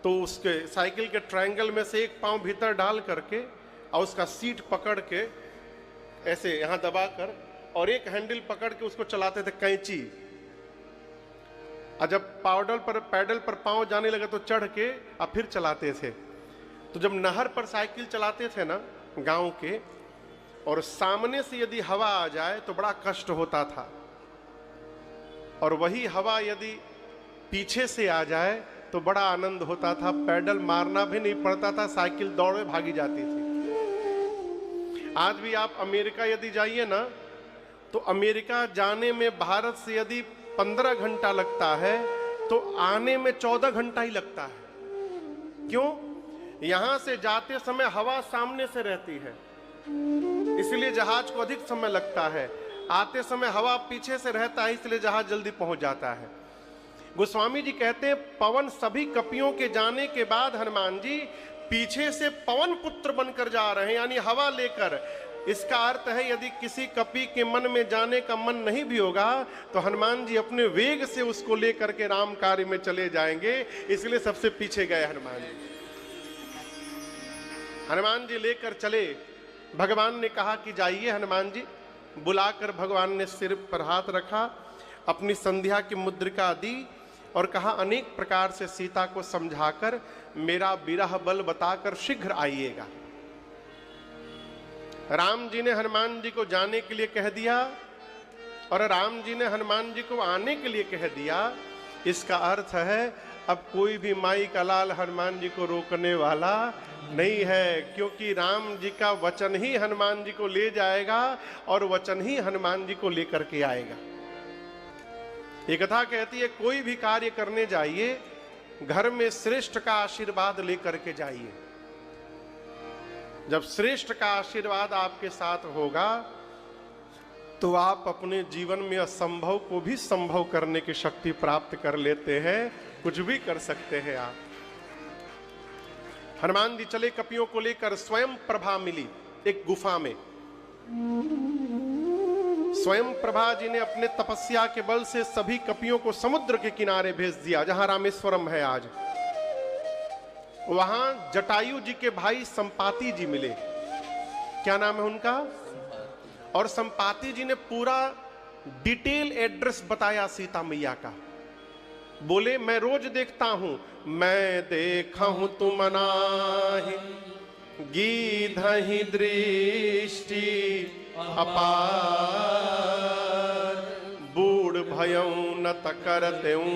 तो उसके साइकिल के ट्रायंगल में से एक पांव भीतर डाल करके और उसका सीट पकड़ के ऐसे यहां दबा कर और एक हैंडल पकड़ के उसको चलाते थे कैंची। और जब पैडल पर पांव जाने लगे तो चढ़ के और फिर चलाते थे। तो जब नहर पर साइकिल चलाते थे ना गांव के, और सामने से यदि हवा आ जाए तो बड़ा कष्ट होता था, और वही हवा यदि पीछे से आ जाए तो बड़ा आनंद होता था। पैडल मारना भी नहीं पड़ता था, साइकिल दौड़े भागी जाती थी। आज भी आप अमेरिका यदि जाइए ना, तो अमेरिका जाने में भारत से यदि 15 घंटा लगता है तो आने में 14 घंटा ही लगता है। क्यों? यहां से जाते समय हवा सामने से रहती है, इसलिए जहाज को अधिक समय लगता है। आते समय हवा पीछे से रहता है, इसलिए जहाज जल्दी पहुंच जाता है। गोस्वामी जी कहते हैं, पवन सभी कपियों के जाने के बाद हनुमान जी पीछे से पवन पुत्र बनकर जा रहे हैं, यानी हवा लेकर। इसका अर्थ है यदि किसी कपि के मन में जाने का मन नहीं भी होगा तो हनुमान जी अपने वेग से उसको लेकर के राम कार्य में चले जाएंगे, इसलिए सबसे पीछे गए हनुमान जी। हनुमान जी लेकर चले। भगवान ने कहा कि जाइए हनुमान जी। बुलाकर भगवान ने सिर पर हाथ रखा, अपनी संध्या की मुद्रिका दी और कहा, अनेक प्रकार से सीता को समझाकर मेरा विरह बल बताकर शीघ्र आइएगा। राम जी ने हनुमान जी को जाने के लिए कह दिया और राम जी ने हनुमान जी को आने के लिए कह दिया। इसका अर्थ है अब कोई भी माई का लाल हनुमान जी को रोकने वाला नहीं है, क्योंकि राम जी का वचन ही हनुमान जी को ले जाएगा और वचन ही हनुमान जी को लेकर के आएगा। ये कथा कहती है, कोई भी कार्य करने जाइए, घर में श्रेष्ठ का आशीर्वाद लेकर के जाइए। जब श्रेष्ठ का आशीर्वाद आपके साथ होगा तो आप अपने जीवन में असंभव को भी संभव करने की शक्ति प्राप्त कर लेते हैं, कुछ भी कर सकते हैं आप। हनुमान जी चले कपियों को लेकर। स्वयं प्रभा मिली एक गुफा में। स्वयं प्रभा जी ने अपने तपस्या के बल से सभी कपियों को समुद्र के किनारे भेज दिया, जहां रामेश्वरम है आज। वहां जटायु जी के भाई संपाति जी मिले। क्या नाम है उनका? और संपाति जी ने पूरा डिटेल एड्रेस बताया सीता मैया का। बोले, मैं रोज देखता हूं, मैं देखा हूं तुम नाही, गीधहि दृष्टि अपार, बूढ़ भयऊ न करतेऊ